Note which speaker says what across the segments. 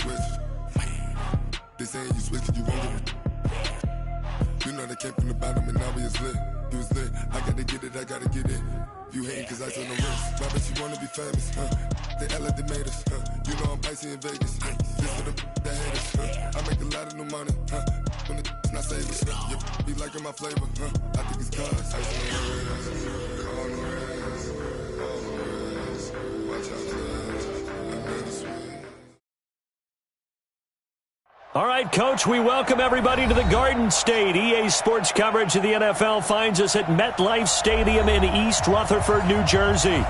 Speaker 1: switch. They saying you switch and you won't get it. You know they came from the bottom and now we is lit. You was lit, I gotta get it, I gotta get it. You hating cause I on the wrist. Why bet you wanna be famous, They act like they made us, You know I'm icy in Vegas, This for the that hate us, I make a lot of new money, When the not savers, You be liking my flavor, I think it's cause ice on the wrist, on the wrist, on the wrist. Watch out, cuz I'm really sweet.
Speaker 2: All right, Coach, we welcome everybody to the Garden State. EA Sports coverage of the NFL finds us at MetLife Stadium in East Rutherford, New Jersey.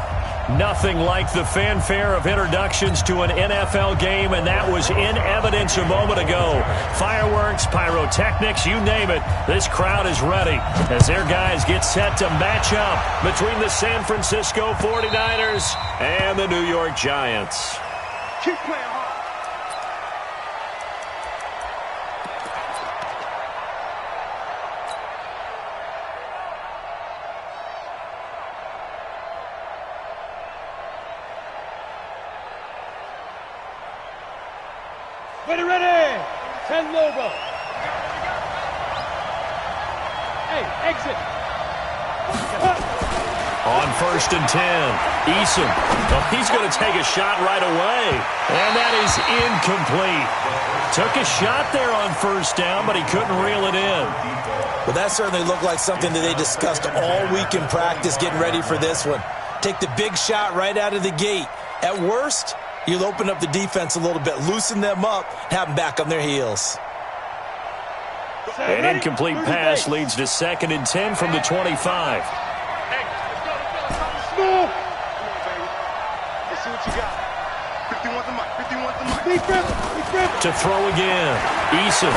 Speaker 2: Nothing like the fanfare of introductions to an NFL game, and that was in evidence a moment ago. Fireworks, pyrotechnics, you name it. This crowd is ready as their guys get set to match up between the San Francisco 49ers and the New York Giants.
Speaker 3: Keep playing hard.
Speaker 4: Ready! 10 logo. Hey, exit.
Speaker 2: On 1st and 10, Eason. Well, he's going to take a shot right away. And that is incomplete. Took a shot there on 1st down, but he couldn't reel it in.
Speaker 5: Well, that certainly looked like something that they discussed all week in practice getting ready for this one. Take the big shot right out of the gate. At worst, you'll open up the defense a little bit, loosen them up, have them back on their heels.
Speaker 2: An incomplete pass leads to 2nd and 10 from the 25.
Speaker 3: Let's see what you got. 51's the mic. 51's the mic.
Speaker 2: To throw again. Eason.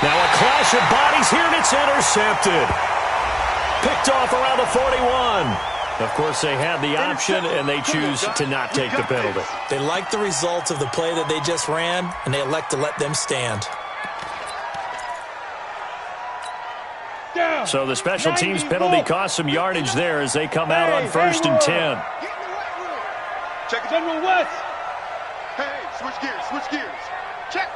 Speaker 2: Now a clash of bodies here, and it's intercepted. Picked off around the 41. Of course, they had the option, and they choose to not take the penalty.
Speaker 5: They like the results of the play that they just ran, and they elect to let them stand.
Speaker 2: So the special teams penalty cost some yardage there as they come out on 1st and 10.
Speaker 3: Check it.
Speaker 4: General West.
Speaker 3: Hey, switch gears. Check.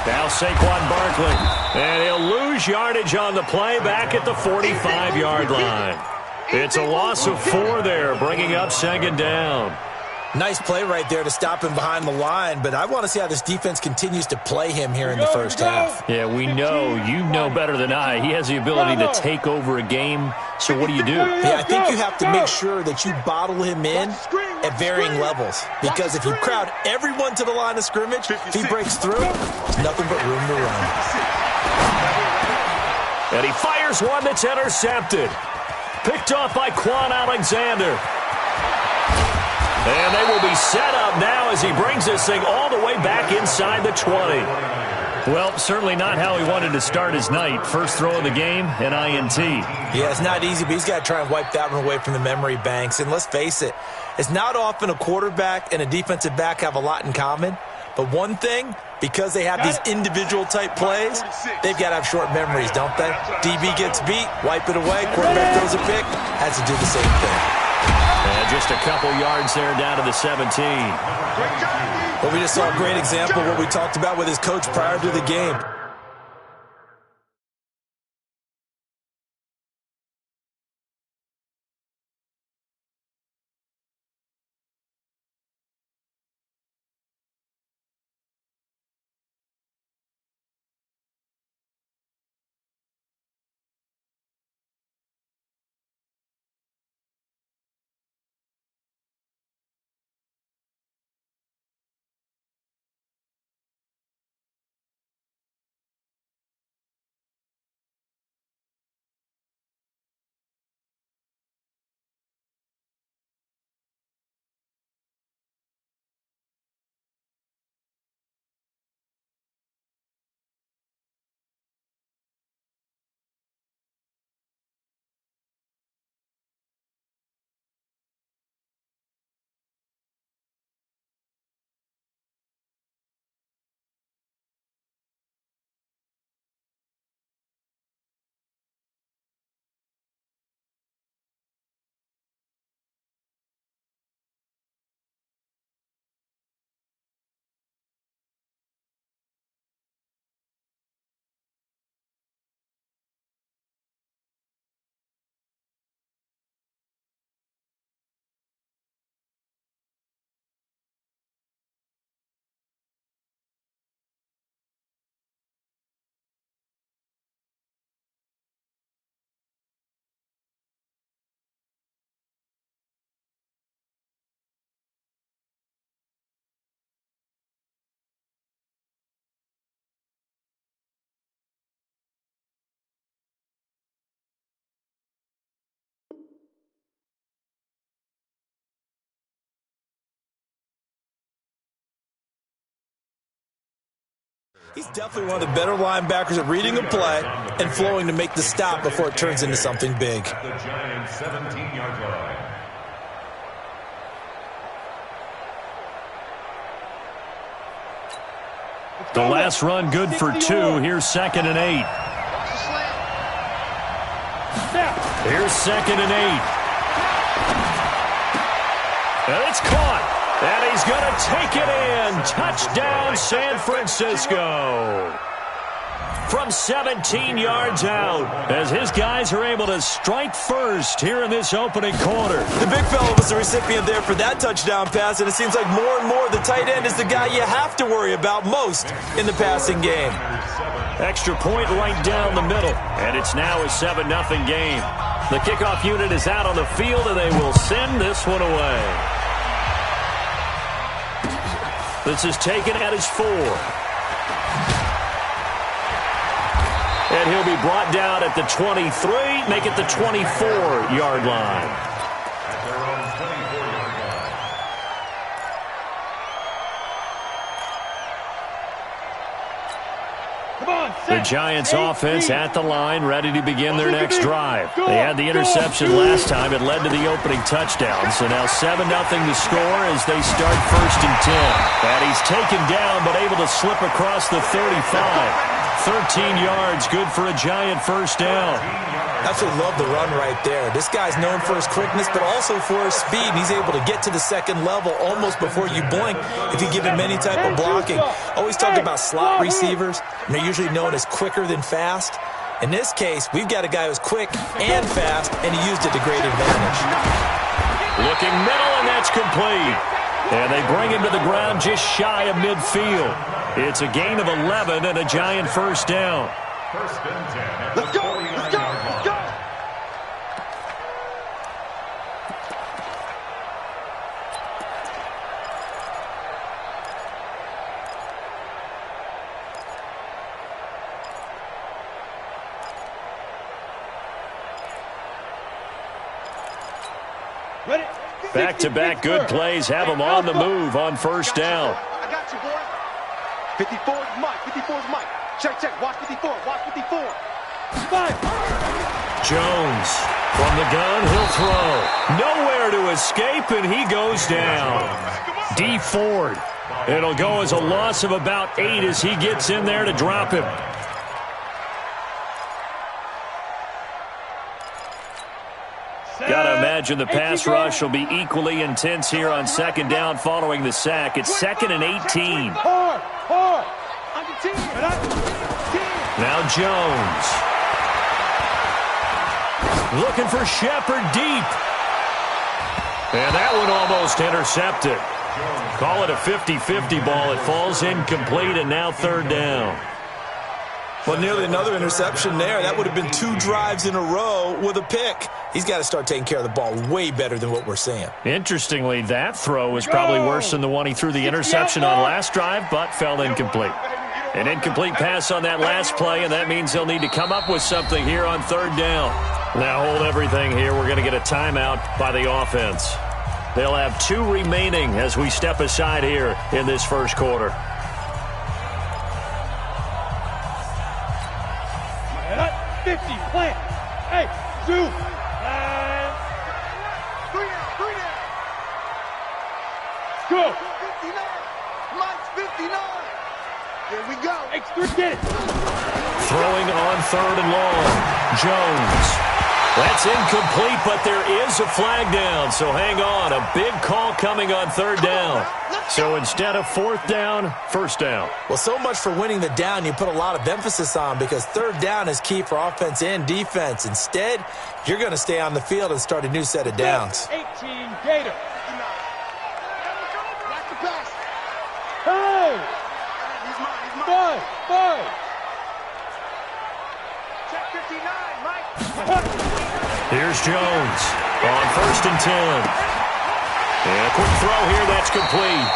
Speaker 2: Now Saquon Barkley. And he'll lose yardage on the play back at the 45-yard line. It's a loss of 4 there, bringing up 2nd down.
Speaker 5: Nice play right there to stop him behind the line, but I want to see how this defense continues to play him here in the first half.
Speaker 2: Yeah, we know. You know better than I. He has the ability to take over a game, so what do you do?
Speaker 5: Yeah, I think you have to make sure that you bottle him in at varying levels, because if you crowd everyone to the line of scrimmage, if he breaks through, there's nothing but room to run.
Speaker 2: And he fires one that's intercepted. Picked off by Quan Alexander. And they will be set up now as he brings this thing all the way back inside the 20. Well, certainly not how he wanted to start his night. First throw of the game, an INT.
Speaker 5: Yeah, it's not easy, but he's got to try and wipe that one away from the memory banks. And let's face it, it's not often a quarterback and a defensive back have a lot in common. But one thing, because they have these individual type plays, they've got to have short memories, don't they? DB gets beat, wipe it away, quarterback throws a pick, has to do the same thing.
Speaker 2: And just a couple yards there down to the 17.
Speaker 5: Well, we just saw a great example of what we talked about with his coach prior to the game. He's definitely one of the better linebackers at reading a play and flowing to make the stop before it turns into something big.
Speaker 6: At the Giants' 17-yard line.
Speaker 2: The last run good for 2. Here's 2nd and 8. Here's 2nd and 8. And it's caught. And he's going to take it in. Touchdown, San Francisco. From 17 yards out, as his guys are able to strike first here in this opening quarter.
Speaker 5: The big fella was the recipient there for that touchdown pass, and it seems like more and more the tight end is the guy you have to worry about most in the passing game.
Speaker 2: Extra point right down the middle, and it's now a 7-0 game. The kickoff unit is out on the field, and they will send this one away. This is taken at his 4. And he'll be brought down at the 23, make it the 24-yard line.
Speaker 6: At their own 24-yard line.
Speaker 2: The Giants offense at the line, ready to begin their next drive. They had the interception last time. It led to the opening touchdown. So now 7-0 to score as they start 1st and 10. And he's taken down but able to slip across the 35. 13 yards, good for a Giant first down.
Speaker 5: Absolutely love the run right there. This guy's known for his quickness, but also for his speed. And he's able to get to the second level almost before you blink if you give him any type of blocking. Always talk about slot receivers, and they're usually known as quicker than fast. In this case, we've got a guy who's quick and fast, and he used it to great advantage.
Speaker 2: Looking middle, and that's complete. And they bring him to the ground just shy of midfield. It's a gain of 11 and a Giant first down.
Speaker 6: 1st and 10.
Speaker 3: Let's go! Let's go! Let's go!
Speaker 4: Ready?
Speaker 2: Back-to-back good plays have them on the move on first down.
Speaker 3: I got you, boy. 54 is Mike. 54 is Mike. Check, check. Watch 54. Watch 54.
Speaker 2: Jones from the gun. He'll throw. Nowhere to escape, and he goes down. D. Ford. It'll go as a loss of about 8 as he gets in there to drop him. Gotta imagine the pass rush will be equally intense here on 2nd down following the sack. It's 2nd and 18. Now Jones. Looking for Shepard deep. And that one almost intercepted. Call it a 50-50 ball. It falls incomplete, and now 3rd down.
Speaker 5: Well, nearly another interception there. That would have been 2 drives in a row with a pick. He's got to start taking care of the ball way better than what we're seeing.
Speaker 2: Interestingly, that throw was probably worse than the one he threw the interception on last drive, but fell incomplete. An incomplete pass on that last play, and that means they'll need to come up with something here on 3rd down. Now hold everything here. We're going to get a timeout by the offense. They'll have 2 remaining as we step aside here in this first quarter.
Speaker 4: 50, plant. Hey, zoom.
Speaker 3: Three down.
Speaker 4: Go.
Speaker 3: 59. Mike's 59. Here we go.
Speaker 4: Extra, get it.
Speaker 2: Throwing on 3rd and long. Jones. That's incomplete, but there is a flag down, so hang on. A big call coming on 3rd down. So instead of 4th down, 1st down.
Speaker 5: Well, so much for winning the down you put a lot of emphasis on, because 3rd down is key for offense and defense. Instead, you're going to stay on the field and start a new set of downs.
Speaker 4: 18, Gator.
Speaker 3: Watch the pass.
Speaker 4: Hey,
Speaker 3: He's mine.
Speaker 4: 5.
Speaker 3: Check 59, Mike.
Speaker 2: Here's Jones on 1st and 10. And a quick throw here, that's complete.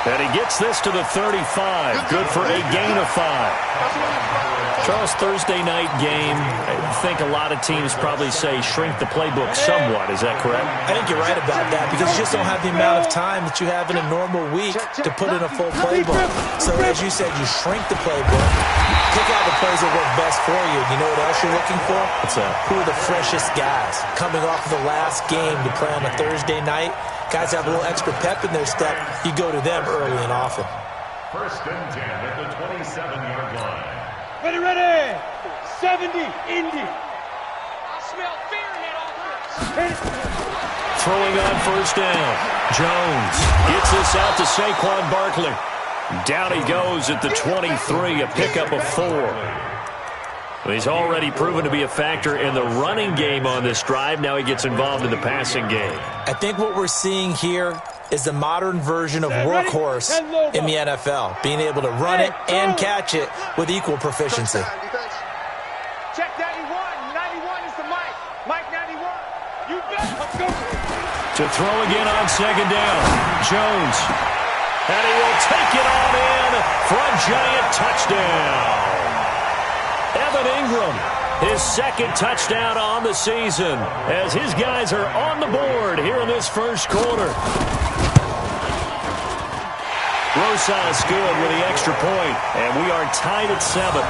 Speaker 2: And he gets this to the 35. Good for a gain of 5. Charles, Thursday night game, I think a lot of teams probably say shrink the playbook somewhat. Is that correct?
Speaker 5: I think you're right about that because you just don't have the amount of time that you have in a normal week to put in a full playbook. So as you said, you shrink the playbook, pick out the plays that work best for you. You know what else you're looking for?
Speaker 2: What's that?
Speaker 5: Who are the freshest guys coming off of the last game to play on a Thursday night? Guys have a little extra pep in their step. You go to them early and often.
Speaker 6: First and 10 at the 27-yard line.
Speaker 4: Ready. 70, Indy.
Speaker 7: I smell fear in that offense.
Speaker 2: Throwing on first down. Jones gets this out to Saquon Barkley. Down he goes at the 23, a pickup of 4. He's already proven to be a factor in the running game on this drive. Now he gets involved in the passing game.
Speaker 5: I think what we're seeing here is the modern version of workhorse in the NFL, being able to run it and catch it with equal proficiency.
Speaker 7: Check 91. 91 is the Mike. Mike 91. You bet. Let's go.
Speaker 2: To throw again on second down. Jones. And he will take it on in for a giant touchdown. Evan Ingram, his second touchdown on the season as his guys are on the board here in this first quarter. Rosas good with the extra point, and we are tied at 7.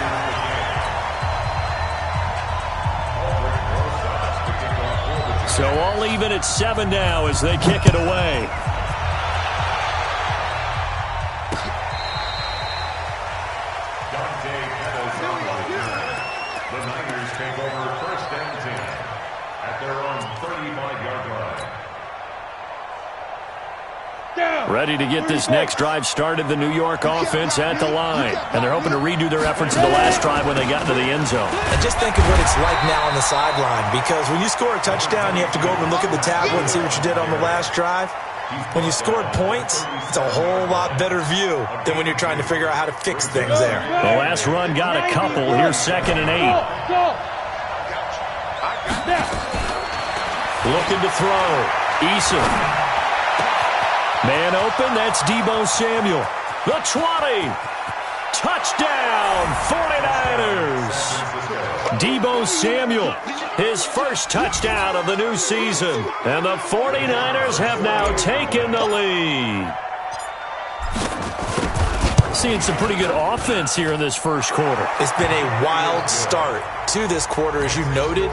Speaker 2: So all even at 7 now as they kick it away.
Speaker 6: The Niners take over first and 10 at their own 35-yard line.
Speaker 2: Ready to get this next drive started, the New York offense at the line. And they're hoping to redo their efforts in the last drive when they got into the end zone.
Speaker 5: And just think of what it's like now on the sideline, because when you score a touchdown, you have to go over and look at the tablet and see what you did on the last drive. When you scored points, it's a whole lot better view than when you're trying to figure out how to fix things there.
Speaker 2: The last run got a couple. Here's 2nd and 8. Looking to throw. Eason. Man open, that's Deebo Samuel. The 20. Touchdown, 49ers. Deebo Samuel, his first touchdown of the new season. And the 49ers have now taken the lead. Seeing some pretty good offense here in this first quarter.
Speaker 5: It's been a wild start to this quarter, as you noted.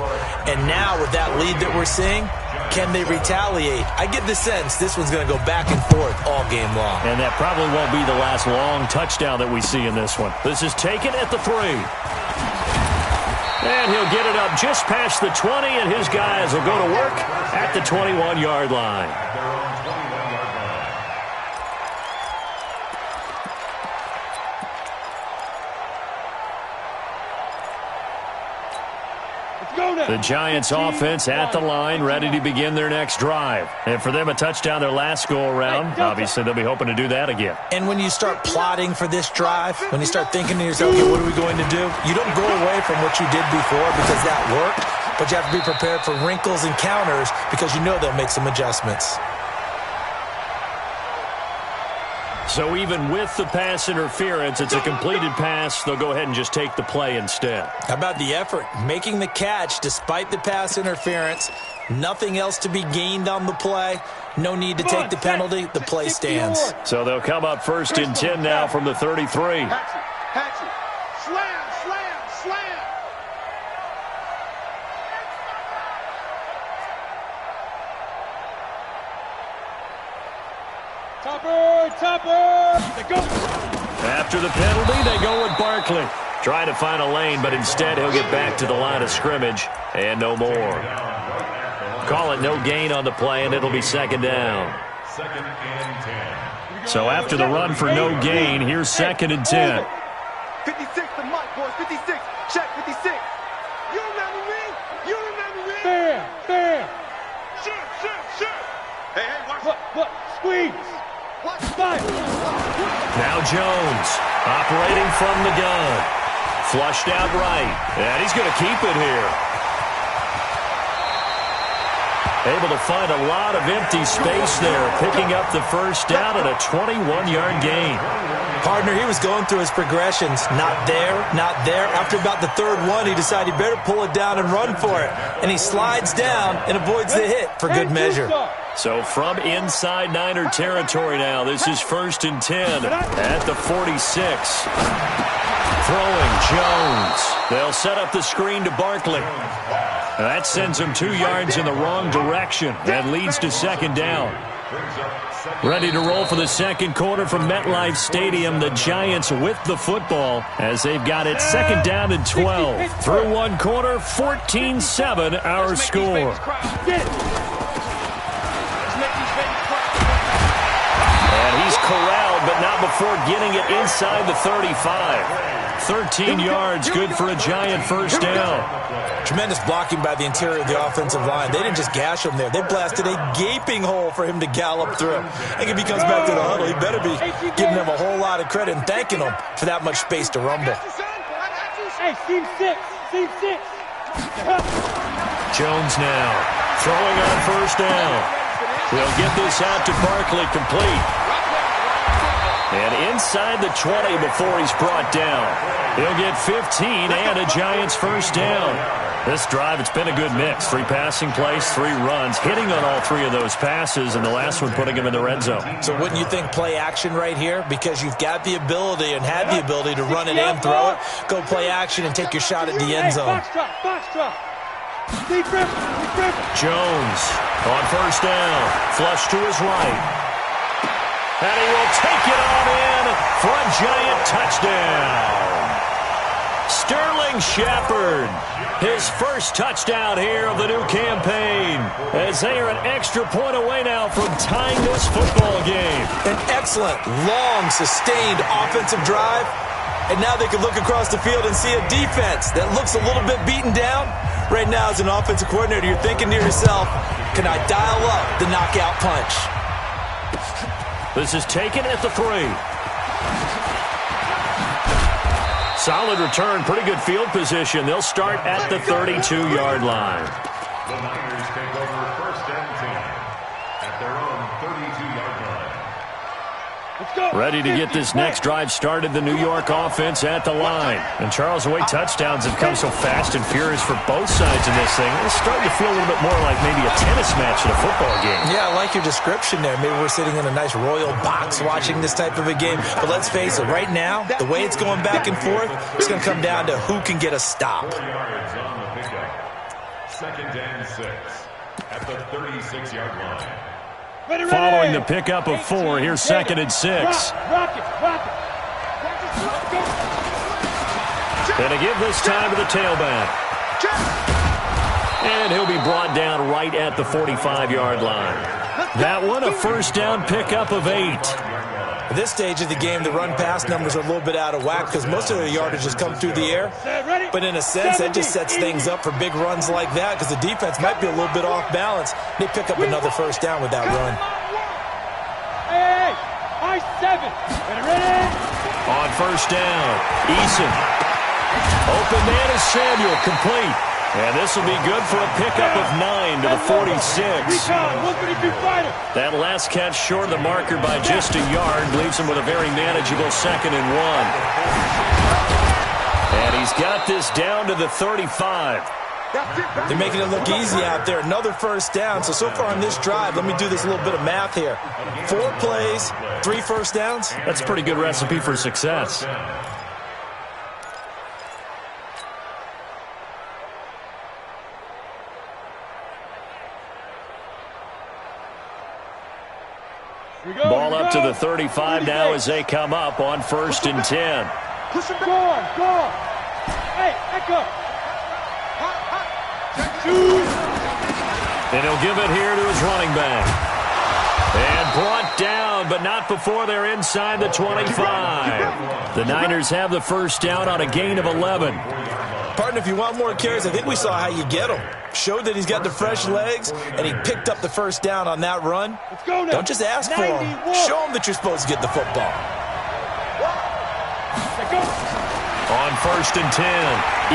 Speaker 5: And now with that lead that we're seeing, can they retaliate? I get the sense this one's going to go back and forth all game long.
Speaker 2: And that probably won't be the last long touchdown that we see in this one. This is taken at the 3. And he'll get it up just past the 20, and his guys will go to work at the 21-yard line. The Giants offense at the line, ready to begin their next drive. And for them, a touchdown their last go-around. Obviously, they'll be hoping to do that again.
Speaker 5: And when you start plotting for this drive, when you start thinking to yourself, okay, what are we going to do? You don't go away from what you did before because that worked, but you have to be prepared for wrinkles and counters because you know they'll make some adjustments.
Speaker 2: So even with the pass interference, it's a completed pass. They'll go ahead and just take the play instead.
Speaker 5: How about the effort? Making the catch despite the pass interference. Nothing else to be gained on the play. No need to take the penalty. The play stands.
Speaker 2: So they'll come up 1st and 10 now from the 33.
Speaker 7: Hatchet. Slam, slam, slam.
Speaker 4: Topper. They go.
Speaker 2: After the penalty, they go with Barkley. Trying to find a lane, but instead he'll get back to the line of scrimmage. And no more. Call it no gain on the play, and it'll be 2nd down.
Speaker 6: 2nd and 10.
Speaker 2: So after the run for no gain, here's 2nd and 10.
Speaker 3: 56 to Mike, boys. 56. Check 56. You remember me? You remember me?
Speaker 4: Bam.
Speaker 3: Shoot. Hey, watch.
Speaker 4: Look. Squeeze.
Speaker 3: Watch.
Speaker 4: Fight.
Speaker 2: Now Jones operating from the gun. Flushed out right. And he's going to keep it here. Able to find a lot of empty space there, picking up the first down and a 21-yard gain.
Speaker 5: Partner, he was going through his progressions. Not there, not there. After about the third one, he decided he better pull it down and run for it. And he slides down and avoids the hit for good measure.
Speaker 2: So from inside Niner territory now, this is 1st and 10 at the 46. Throwing Jones. They'll set up the screen to Barkley. That sends him 2 yards in the wrong direction and leads to 2nd down. Ready to roll for the second quarter from MetLife Stadium. The Giants with the football as they've got it 2nd down and 12. Through 1 quarter, 14-7 our score. And he's corralled, but not before getting it inside the 35. 13 yards, good for a Giant first down.
Speaker 5: Tremendous blocking by the interior of the offensive line. They didn't just gash him there. They blasted a gaping hole for him to gallop through. I think if he comes back to the huddle, he better be giving them a whole lot of credit and thanking them for that much space to rumble.
Speaker 4: Hey, team 6. Team 6.
Speaker 2: Jones now throwing on first down. They'll get this out to Barkley, complete. And inside the 20 before he's brought down. He'll get 15 and a Giants first down. This drive, it's been a good mix. 3 passing plays, 3 runs, hitting on all 3 of those passes, and the last one putting him in the red zone.
Speaker 5: So wouldn't you think play action right here? Because you've got the ability and have the ability to run it and throw it. Go play action and take your shot at the end zone.
Speaker 4: Box drop.
Speaker 2: Jones on first down. Flush to his right. And he will take it on in for a Giant touchdown. Sterling Shepard, his first touchdown here of the new campaign, as they are an extra point away now from tying this football game.
Speaker 5: An excellent, long, sustained offensive drive. And now they can look across the field and see a defense that looks a little bit beaten down. Right now, as an offensive coordinator, you're thinking to yourself, can I dial up the knockout punch?
Speaker 2: This is taken at the 3. Solid return, pretty good field position. They'll start at the 32-yard line.
Speaker 6: The Niners take over 1st and 10 at their own 32-yard line.
Speaker 2: Ready to get this next drive started, the New York offense at the line. And Charles, the way touchdowns have come so fast and furious for both sides in this thing, it's starting to feel a little bit more like maybe a tennis match in a football game.
Speaker 5: Yeah, I like your description there. Maybe we're sitting in a nice royal box watching this type of a game. But let's face it, right now, the way it's going back and forth, it's going to come down to who can get a stop.
Speaker 6: 4 yards on the pickup. 2nd and 6 at the 36-yard line.
Speaker 2: Following the pickup of 4, here's 2nd and 6.
Speaker 4: Rock it.
Speaker 2: Gonna give this time to the tailback. And he'll be brought down right at the 45-yard line. That one, a first down pickup of 8.
Speaker 5: At this stage of the game, the run-pass numbers are a little bit out of whack because most of the yardage has come through the air. But in a sense, that just sets things up for big runs like that because the defense might be a little bit off balance. They pick up another first down with that run.
Speaker 4: Hey, I-7. Ready?
Speaker 2: On first down, Eason. Open man is Samuel, complete. And this will be good for a pickup of 9 to the 46. That last catch short of the marker by just a yard leaves him with a very manageable 2nd and 1. And he's got this down to the 35.
Speaker 5: They're making it look easy out there. Another first down. So far on this drive, let me do this little bit of math here. 4 plays, 3 first downs.
Speaker 2: That's a pretty good recipe for success. Ball up to the 35 now as they come up on 1st and 10.
Speaker 4: Go on. Hey, echo.
Speaker 2: And he'll give it here to his running back. And brought down, but not before they're inside the 25. The Niners have the first down on a gain of 11.
Speaker 5: Partner, if you want more carries, I think we saw how you get him. Showed that he's got the fresh legs, and he picked up the first down on that run. Don't just ask for him. Show him that you're supposed to get the football.
Speaker 2: On 1st and 10,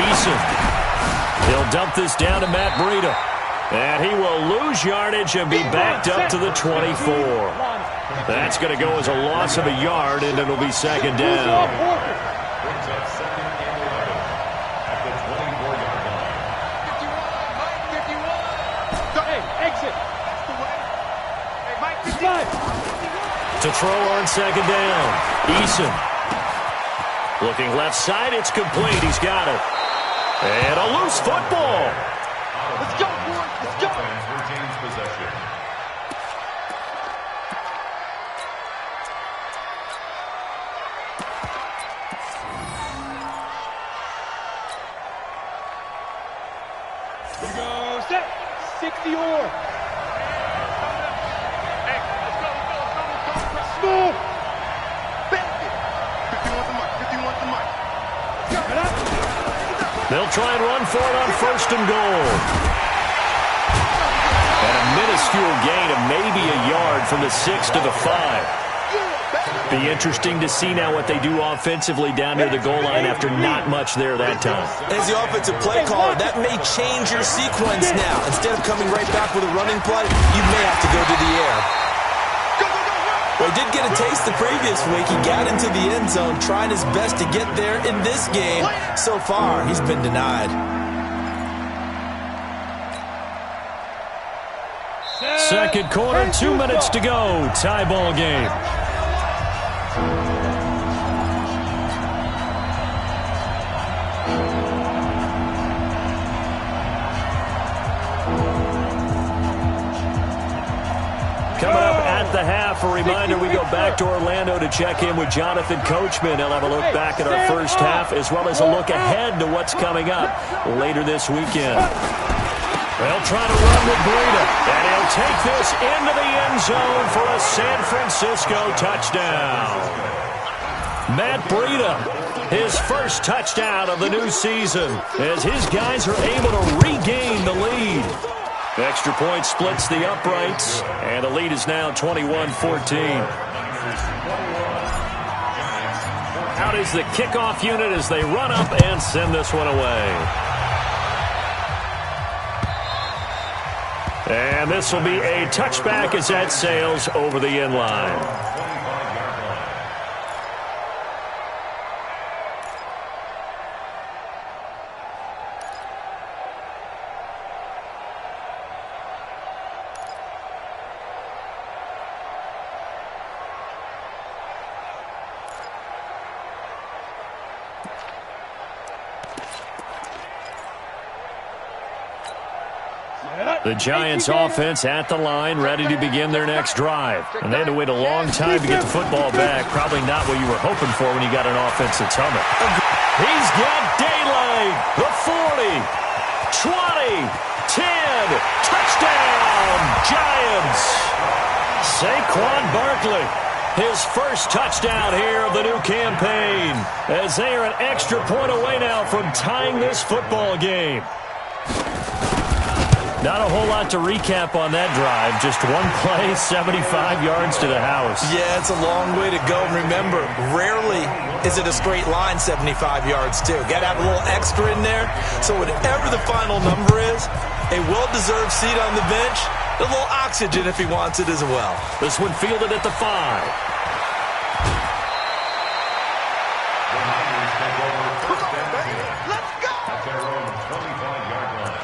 Speaker 2: Eason. He'll dump this down to Matt Breida. And he will lose yardage and be backed up to the 24. That's going to go as a loss of a yard, and it'll be second down.
Speaker 6: Brings up second and 11 at the 24-yard line.
Speaker 4: 51. Hey, exit.
Speaker 7: Hey, Mike,
Speaker 2: To
Speaker 7: 50.
Speaker 2: throw on second down. Eason. Looking left side, it's complete. He's got it. And a loose football.
Speaker 7: Let's go, boys. Let's go.
Speaker 6: Offense retains possession.
Speaker 4: Here we go. Set. 60 or.
Speaker 7: Hey, let's go.
Speaker 4: Smooth.
Speaker 3: 51 to Mike. 51 to Mike.
Speaker 4: Get up.
Speaker 2: They'll try and run for it on first and goal. And a minuscule gain of maybe a yard from the 6 to the 5. Be interesting to see now what they do offensively down near the goal line after not much there that time.
Speaker 5: As the offensive play caller, that may change your sequence now. Instead of coming right back with a running play, you may have to go to the air. Well, he did get a taste the previous week. He got into the end zone, trying his best to get there in this game. So far, he's been denied.
Speaker 2: Second quarter, 2 minutes to go. Tie ball game. Coming up at the half, a reminder, we go back to Orlando to check in with Jonathan Coachman. He'll have a look back at our first half as well as a look ahead to what's coming up later this weekend. They'll try to run with Breida, and he'll take this into the end zone for a San Francisco touchdown. Matt Breida, his first touchdown of the new season, as his guys are able to regain the lead. Extra point splits the uprights, and the lead is now 21-14. Out is the kickoff unit as they run up and send this one away. And this will be a touchback as that sails over the end line. The Giants offense at the line, ready to begin their next drive. And they had to wait a long time to get the football back. Probably not what you were hoping for when you got an offense that's humming. He's got daylight. The 40, 20, 10, touchdown, Giants. Saquon Barkley, his first touchdown here of the new campaign, as they are an extra point away now from tying this football game. Not a whole lot to recap on that drive. Just one play, 75 yards to the house.
Speaker 5: Yeah, it's a long way to go. And remember, rarely is it a straight line 75 yards, too. Got to have a little extra in there. So whatever the final number is, a well-deserved seat on the bench, a little oxygen if he wants it as well.
Speaker 2: This one fielded at the 5.
Speaker 3: Let's go.
Speaker 6: At their own 25-yard line.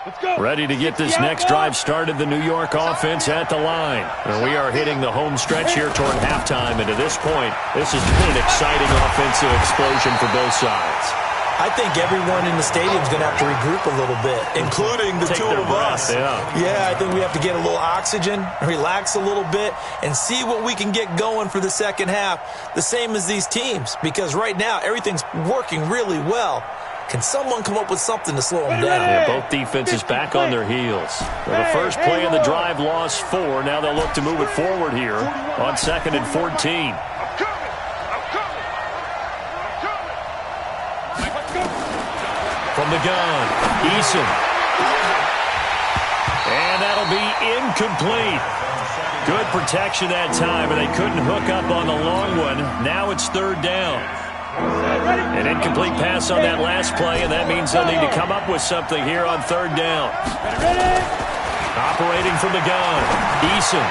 Speaker 4: Let's go.
Speaker 2: Ready to get this next drive started, the New York offense at the line. And we are hitting the home stretch here toward halftime. And to this point, this has been an exciting offensive explosion for both sides.
Speaker 5: I think everyone in the stadium is going to have to regroup a little bit, including the
Speaker 2: Take
Speaker 5: two
Speaker 2: their
Speaker 5: of
Speaker 2: breath,
Speaker 5: us.
Speaker 2: yeah.
Speaker 5: I think we have to get a little oxygen, relax a little bit, and see what we can get going for the second half, the same as these teams. Because right now, everything's working really well. Can someone come up with something to slow them down?
Speaker 2: Yeah, both defenses back on their heels. Well, the first play of the drive lost 4. Now they'll look to move it forward here on 2nd and 14. From the gun, Eason. And that'll be incomplete. Good protection that time, and they couldn't hook up on the long one. Now it's 3rd down. An incomplete pass on that last play, and that means they'll need to come up with something here on third down. Operating from the gun, Eason.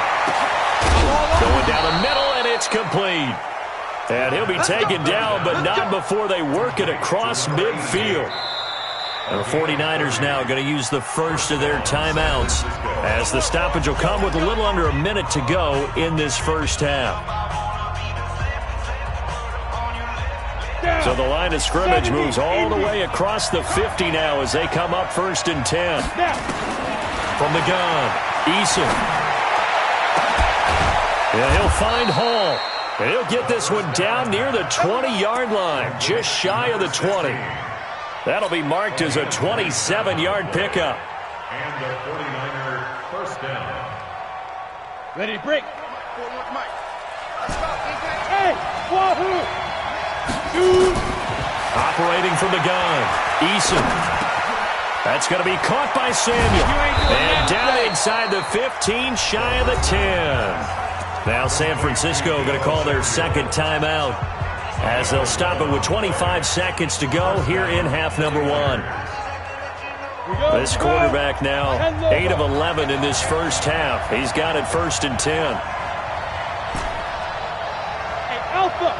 Speaker 2: Going down the middle, and it's complete. And he'll be taken down, but not before they work it across midfield. And the 49ers now going to use the first of their timeouts as the stoppage will come with a little under a minute to go in this first half. So the line of scrimmage moves all the way across the 50 now as they come up 1st and 10. From the gun, Eason. And he'll find Hall. And he'll get this one down near the 20-yard line, just shy of the 20. That'll be marked as a 27-yard pickup.
Speaker 6: And the 49er first down.
Speaker 4: Ready, break. Hey, wahoo! Shoot!
Speaker 2: Operating from the gun, Eason. That's going to be caught by Samuel. And down inside the 15, shy of the 10. Now San Francisco going to call their second timeout as they'll stop it with 25 seconds to go here in half number 1. This quarterback now 8 of 11 in this first half. He's got it 1st and 10.
Speaker 4: Hey, Alpha!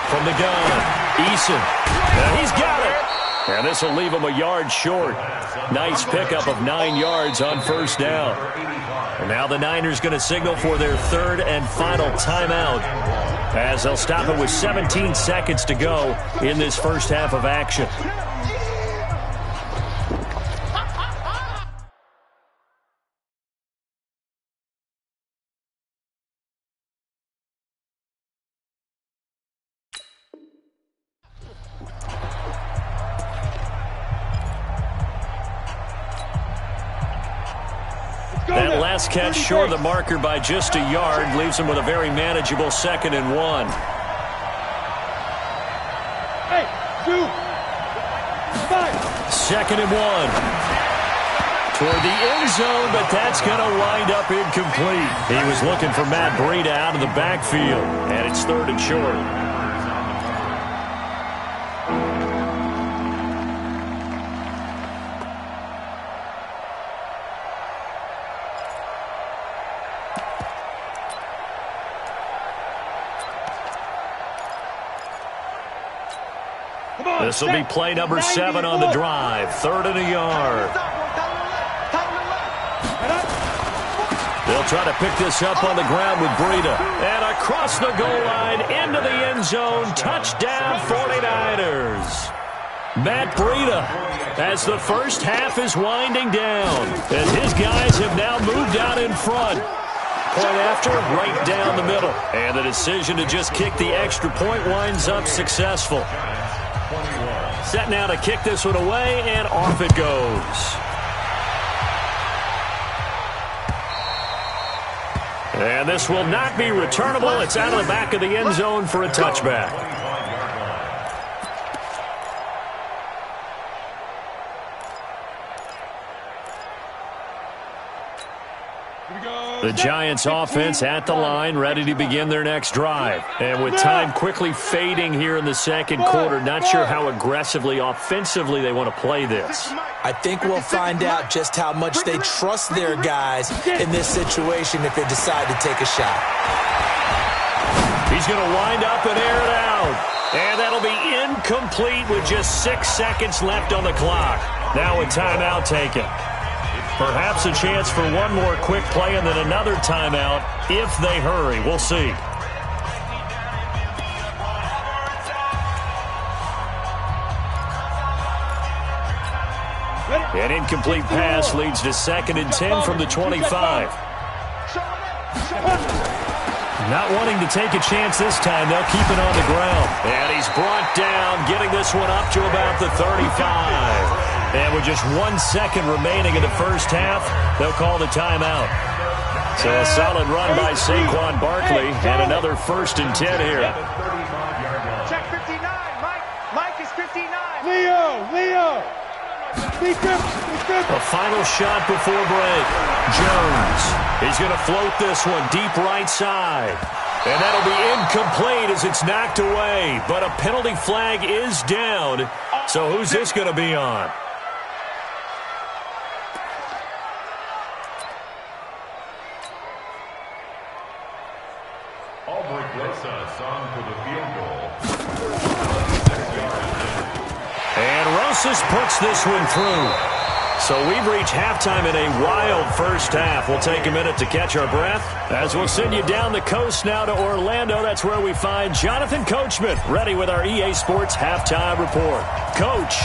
Speaker 2: From the gun, Eason. And he's got it. And this will leave him a yard short. Nice pickup of 9 yards on first down. And now the Niners going to signal for their third and final timeout as they'll stop it with 17 seconds to go in this first half of action. That last catch short of the marker by just a yard leaves him with a very manageable 2nd and 1.
Speaker 4: Hey, 2, 5.
Speaker 2: 2nd and 1. Toward the end zone, but that's going to wind up incomplete. He was looking for Matt Breida out of the backfield, and it's 3rd and short. This will be play number 7 on the drive. 3rd and a yard. They'll try to pick this up on the ground with Breida. And across the goal line into the end zone. Touchdown 49ers. Matt Breida as the first half is winding down. As his guys have now moved out in front. Point after, right down the middle. And the decision to just kick the extra point winds up successful. Set now to kick this one away, and off it goes. And this will not be returnable. It's out of the back of the end zone for a touchback. The Giants offense at the line, ready to begin their next drive. And with time quickly fading here in the second quarter, not sure how aggressively, offensively they want to play this.
Speaker 5: I think we'll find out just how much they trust their guys in this situation if they decide to take a shot.
Speaker 2: He's going to wind up and air it out. And that'll be incomplete with just 6 seconds left on the clock. Now a timeout taken. Perhaps a chance for one more quick play and then another timeout if they hurry. We'll see. An incomplete pass leads to 2nd and 10 from the 25. Not wanting to take a chance this time, they'll keep it on the ground. And he's brought down, getting this one up to about the 35. And with just 1 second remaining in the first half, they'll call the timeout. So a solid run by Saquon Barkley and another 1st and 10 here.
Speaker 7: Check 59, Mike. Mike is 59.
Speaker 4: Leo.
Speaker 2: A final shot before break. Jones. He's going to float this one deep right side. And that'll be incomplete as it's knocked away. But a penalty flag is down. So who's this going to be on?
Speaker 6: Albrecht Rosas on for the field goal.
Speaker 2: And Rosas puts this one through. So we've reached halftime in a wild first half. We'll take a minute to catch our breath as we'll send you down the coast now to Orlando. That's where we find Jonathan Coachman ready with our EA Sports Halftime Report. Coach,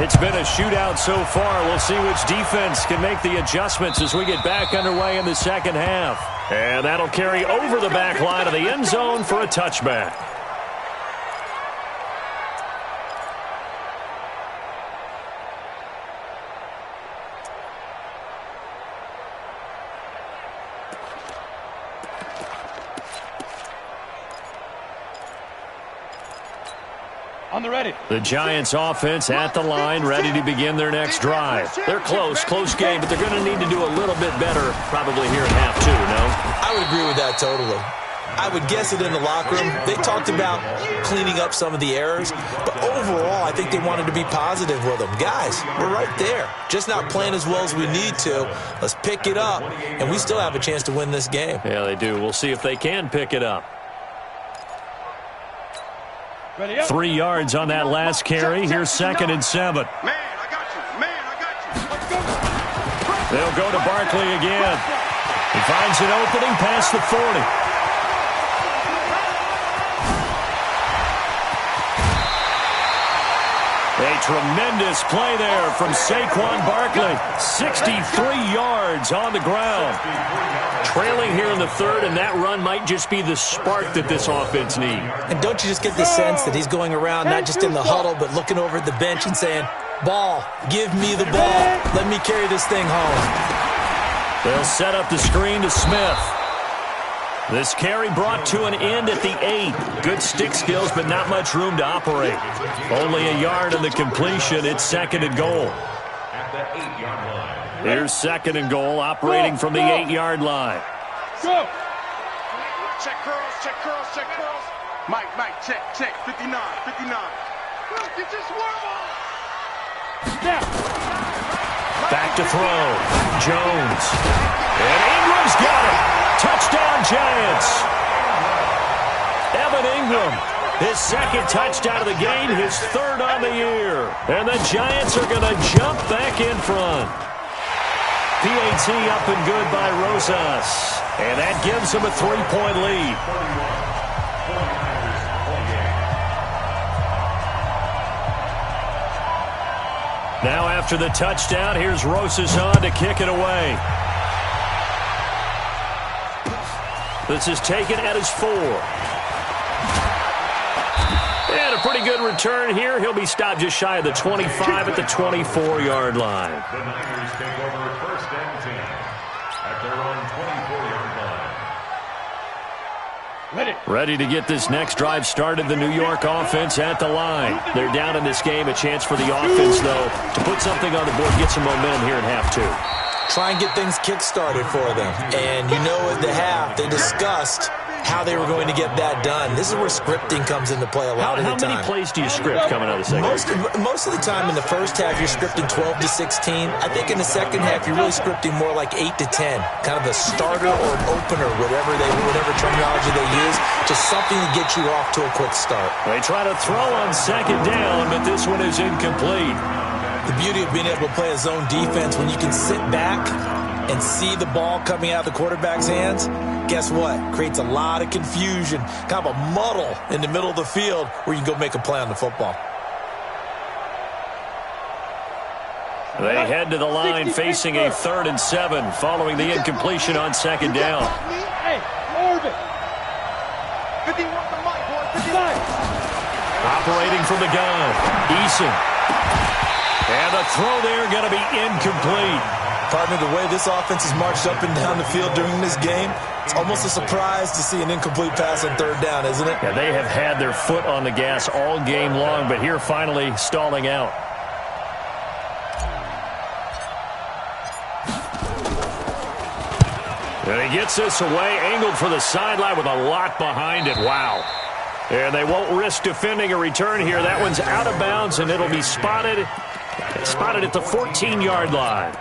Speaker 2: it's been a shootout so far. We'll see which defense can make the adjustments as we get back underway in the second half. And that'll carry over the back line of the end zone for a touchback.
Speaker 4: On the ready.
Speaker 2: The Giants offense at the line, ready to begin their next drive. They're close game, but they're going to need to do a little bit better probably here in half two, no?
Speaker 5: I would agree with that totally. I would guess it in the locker room. They talked about cleaning up some of the errors, but overall, I think they wanted to be positive with them. Guys, we're right there. Just not playing as well as we need to. Let's pick it up, and we still have a chance to win this game.
Speaker 2: Yeah, they do. We'll see if they can pick it up. 3 yards on that last carry. Here's 2nd and 7.
Speaker 3: Man, I got you. Man, I got you. Let's go.
Speaker 2: They'll go to Barkley again. He finds an opening past the 40. A tremendous play there from Saquon Barkley. 63 yards on the ground. Trailing here in the third, and that run might just be the spark that this offense needs.
Speaker 5: And don't you just get the sense that he's going around not just in the huddle, but looking over at the bench and saying, ball, give me the ball. Let me carry this thing home.
Speaker 2: They'll set up the screen to Smith. This carry brought to an end at the 8. Good stick skills, but not much room to operate. Only a yard in the completion. It's 2nd and goal.
Speaker 6: At the 8-yard line.
Speaker 2: Here's 2nd and goal, operating from the 8-yard line.
Speaker 4: Go.
Speaker 3: Check curls, check curls, check curls. Mike, check, 59, 59. Look, you just warm
Speaker 4: Snap.
Speaker 2: Back to throw. Jones. And Ingram's got it. Touchdown, Giants. Evan Ingram, his 2nd touchdown of the game, his 3rd on the year. And the Giants are going to jump back in front. PAT up and good by Rosas. And that gives him a 3-point lead. Now after the touchdown, here's Rosas on to kick it away. This is taken at his 4. And a pretty good return here. He'll be stopped just shy of the 25 at the 24-yard line.
Speaker 6: The Niners take over 1st and 10 at their own 24-yard line.
Speaker 2: Ready to get this next drive started. The New York offense at the line. They're down in this game. A chance for the offense, though, to put something on the board, get some momentum here in half two.
Speaker 5: Try and get things kick-started for them. And you know at the half, they discussed how they were going to get that done. This is where scripting comes into play a lot of the time.
Speaker 2: How many plays do you script coming out of the second?
Speaker 5: Most of the time in the first half, you're scripting 12 to 16. I think in the second half, you're really scripting more like 8 to 10. Kind of a starter or an opener, whatever terminology they use. Just something to get you off to a quick start.
Speaker 2: They try to throw on 2nd down, but this one is incomplete.
Speaker 5: The beauty of being able to play a zone defense when you can sit back and see the ball coming out of the quarterback's hands, guess what? Creates a lot of confusion, kind of a muddle in the middle of the field where you can go make a play on the football.
Speaker 2: They head to the line facing a 3rd and 7 following the incompletion on 2nd down.
Speaker 4: Hey, orbit.
Speaker 3: 51 the mic, boy. 59.
Speaker 2: Operating from the gun, Eason. And the throw there going to be incomplete.
Speaker 5: Partner, the way this offense has marched up and down the field during this game, it's almost a surprise to see an incomplete pass on 3rd down, isn't it?
Speaker 2: Yeah, they have had their foot on the gas all game long, but here finally stalling out. And he gets this away, angled for the sideline with a lot behind it. Wow. And they won't risk defending a return here. That one's out of bounds, and it'll be spotted at the 14-yard line.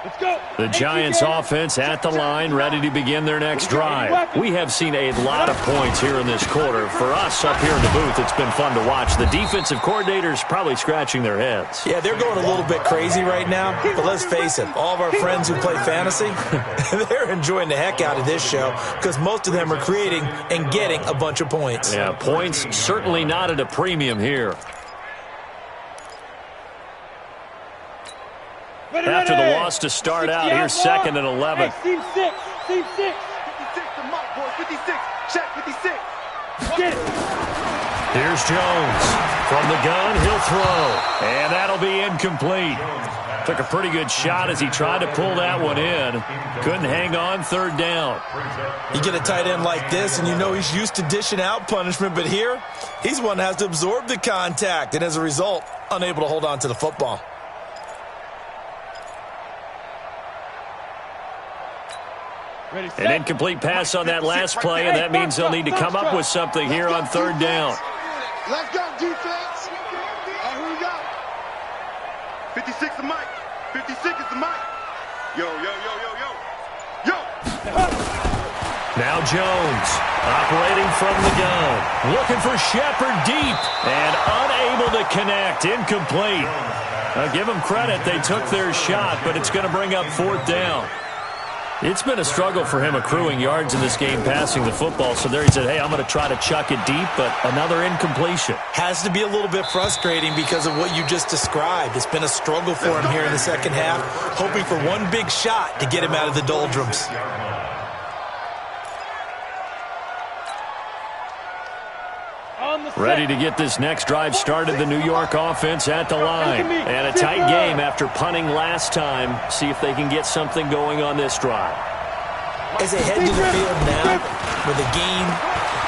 Speaker 4: Let's go.
Speaker 2: The Giants offense at the line, ready to begin their next drive. We have seen a lot of points here in this quarter. For us up here in the booth, it's been fun to watch. The defensive coordinators probably scratching their heads.
Speaker 5: Yeah, they're going a little bit crazy right now, but let's face it, all of our friends who play fantasy, they're enjoying the heck out of this show because most of them are creating and getting a bunch of points.
Speaker 2: Yeah, points certainly not at a premium here. After the loss to start out, here's 2nd and 11.
Speaker 7: Hey, team 6. 56 to Mike, boys. 56. Check, 56.
Speaker 4: Get it.
Speaker 2: Here's Jones. From the gun, he'll throw. And that'll be incomplete. Took a pretty good shot as he tried to pull that one in. Couldn't hang on, 3rd down.
Speaker 5: You get a tight end like this, and you know he's used to dishing out punishment, but here, he's one that has to absorb the contact, and as a result, unable to hold on to the football.
Speaker 2: An incomplete pass on that last play, and that means they'll need to come up with something here on 3rd down.
Speaker 3: Let's go, defense. Who we got? 56 is Mike. 56 is the Mike. Yo.
Speaker 2: Now Jones, operating from the gun. Looking for Shepard deep, and unable to connect. Incomplete. I'll give them credit. They took their shot, but it's going to bring up 4th down. It's been a struggle for him accruing yards in this game passing the football. So there he said, hey, I'm going to try to chuck it deep, but another incompletion.
Speaker 5: Has to be a little bit frustrating because of what you just described. It's been a struggle for him here in the second half, hoping for one big shot to get him out of the doldrums.
Speaker 2: Ready to get this next drive started. The New York offense at the line. And a tight game after punting last time. See if they can get something going on this drive.
Speaker 5: As they head to the field now, with the game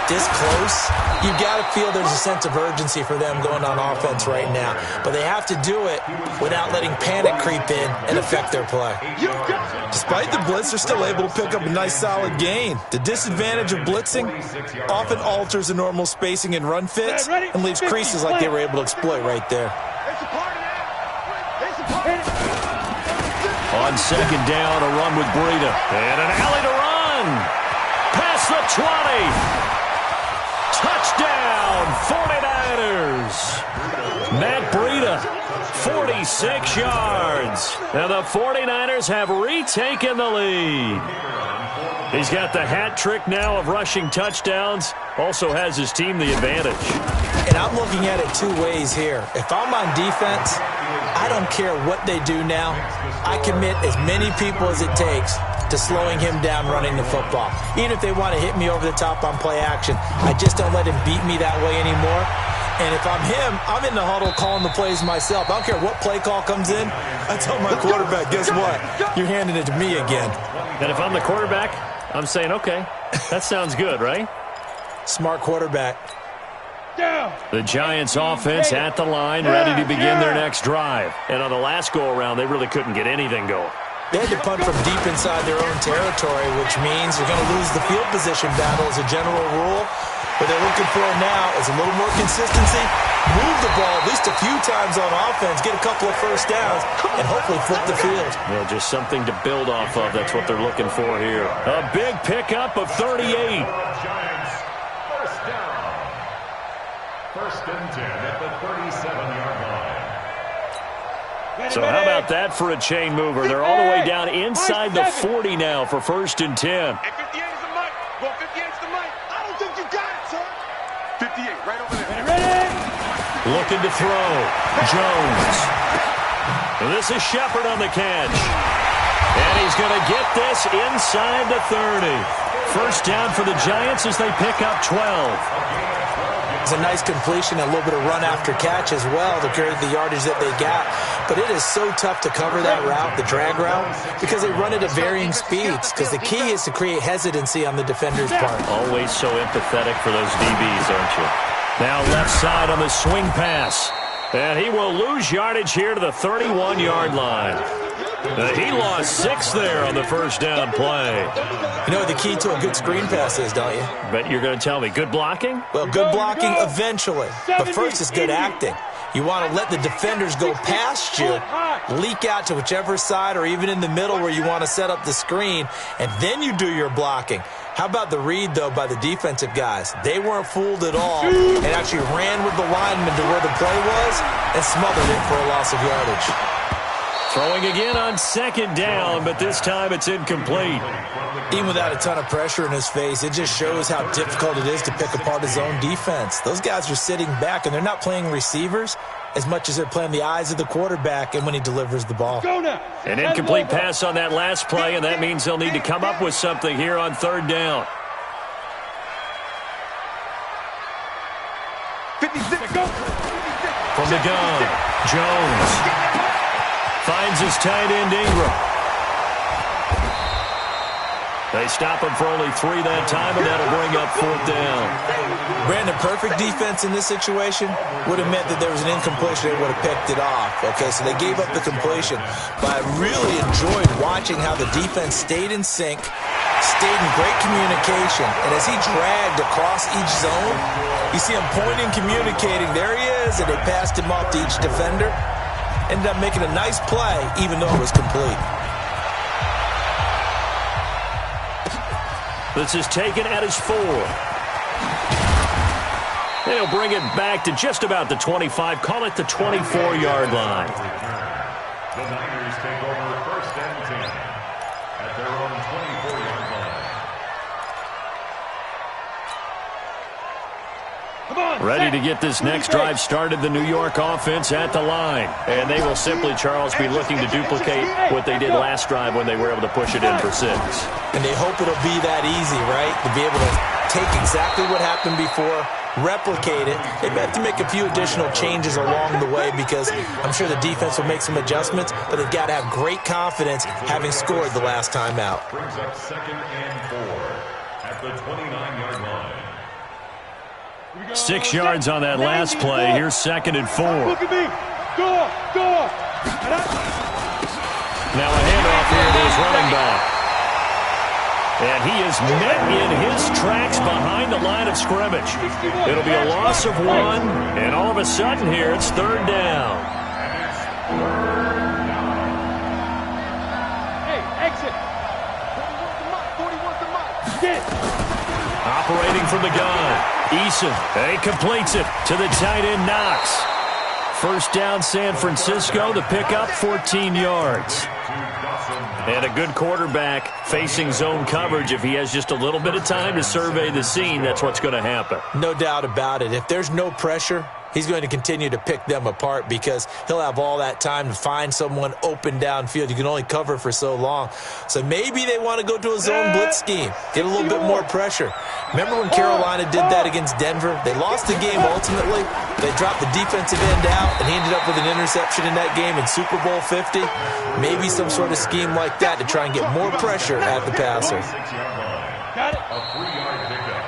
Speaker 5: this close, you got to feel there's a sense of urgency for them going on offense right now. But they have to do it without letting panic creep in and affect their play. Despite the blitz, they're still able to pick up a nice solid gain. The disadvantage of blitzing often alters the normal spacing and run fits and leaves creases like they were able to exploit right there.
Speaker 2: On 2nd down, a run with Breida. And an alley to run. Past the 20. Touchdown, 49ers. Matt Breida, 46 yards. And the 49ers have retaken the lead. He's got the hat trick now of rushing touchdowns. Also has his team the advantage.
Speaker 5: And I'm looking at it 2 ways here. If I'm on defense, I don't care what they do now. I commit as many people as it takes to slowing him down running the football. Even if they want to hit me over the top on play action, I just don't let him beat me that way anymore. And if I'm him, I'm in the huddle calling the plays myself. I don't care what play call comes in. I tell my quarterback, guess what? You're handing it to me again.
Speaker 2: And if I'm the quarterback, I'm saying, okay, that sounds good, right?
Speaker 5: Smart quarterback.
Speaker 2: The Giants offense at the line, ready to begin their next drive. And on the last go-around, they really couldn't get anything going.
Speaker 5: They had to punt from deep inside their own territory, which means they're going to lose the field position battle as a general rule. What they're looking for now is a little more consistency, move the ball at least a few times on offense, get a couple of first downs, and hopefully flip the field.
Speaker 2: Yeah, just something to build off of. That's what they're looking for here. A big pickup of 38.
Speaker 6: Giants, first down. 1st and 10 at the 37-yard line.
Speaker 2: So how about that for a chain mover? They're all the way down inside the 40 now for 1st and 10.
Speaker 3: Hey, 58 is the Mike. Go 58 is the Mike. I don't think you got it, sir. 58, right over there.
Speaker 4: Ready?
Speaker 2: Looking to throw. Jones. And this is Shepard on the catch. And he's going to get this inside the 30. 1st down for the Giants as they pick up 12.
Speaker 5: It's a nice completion, a little bit of run after catch as well to carry the yardage that they got. But it is so tough to cover that route, the drag route, because they run it at varying speeds. Because the key is to create hesitancy on the defender's part.
Speaker 2: Always so empathetic for those DBs, aren't you? Now left side on the swing pass. And he will lose yardage here to the 31-yard line. He lost 6 there on the first down play.
Speaker 5: You know what the key to a good screen pass is, don't you?
Speaker 2: But you're going to tell me, good blocking?
Speaker 5: Well, good blocking eventually. But first is good acting. You want to let the defenders go past you, leak out to whichever side or even in the middle where you want to set up the screen, and then you do your blocking. How about the read, though, by the defensive guys? They weren't fooled at all and actually ran with the lineman to where the play was and smothered it for a loss of yardage.
Speaker 2: Throwing again on second down, but this time it's incomplete.
Speaker 5: Even without a ton of pressure in his face, it just shows how difficult it is to pick apart his own defense. Those guys are sitting back, and they're not playing receivers as much as they're playing the eyes of the quarterback and when he delivers the ball.
Speaker 2: An incomplete pass on that last play, and that means they'll need to come up with something here on third down.
Speaker 3: 56, go.
Speaker 2: From the gun, Jones finds his tight end, Ingram. They stop him for only 3 that time, and that'll bring up fourth down.
Speaker 5: Brandon, perfect defense in this situation would have meant that there was an incompletion. They would have picked it off. Okay, so they gave up the completion. But I really enjoyed watching how the defense stayed in sync, stayed in great communication. And as he dragged across each zone, you see him pointing, communicating. There he is, and they passed him off to each defender. Ended up making a nice play, even though it was complete.
Speaker 2: This is taken at his 4. They'll bring it back to just about the 25. Call it the 24-yard line.
Speaker 6: The Niners take over first and 10 at their own 24-yard line.
Speaker 2: Ready to get this next drive started, the New York offense at the line. And they will simply, Charles, be looking to duplicate what they did last drive when they were able to push it in for 6.
Speaker 5: And they hope it'll be that easy, right? To be able to take exactly what happened before, replicate it. They may have to make a few additional changes along the way because I'm sure the defense will make some adjustments, but they've got to have great confidence having scored the last time out.
Speaker 6: Brings up second and 4 at the 29-yard line.
Speaker 2: 6 yards on that last play. Here's second and 4.
Speaker 4: Look at me. Go.
Speaker 2: Now a handoff here to his running back. And he is met in his tracks behind the line of scrimmage. It'll be a loss of 1, and all of a sudden here it's third down.
Speaker 4: Hey, exit.
Speaker 3: 41 to Mike.
Speaker 4: Get.
Speaker 2: Operating from the gun. Eason, he completes it to the tight end, Knox. First down, San Francisco. The pickup, 14 yards. And a good quarterback facing zone coverage. If he has just a little bit of time to survey the scene, that's what's going to happen.
Speaker 5: No doubt about it. If there's no pressure, he's going to continue to pick them apart because he'll have all that time to find someone open downfield. You can only cover for so long. So maybe they want to go to a zone blitz scheme, get a little bit more pressure. Remember when Carolina did that against Denver? They lost the game ultimately. They dropped the defensive end out, and he ended up with an interception in that game in Super Bowl 50. Maybe some sort of scheme like that to try and get more pressure at the passer.
Speaker 4: Got it.
Speaker 6: A 3-yard pickup.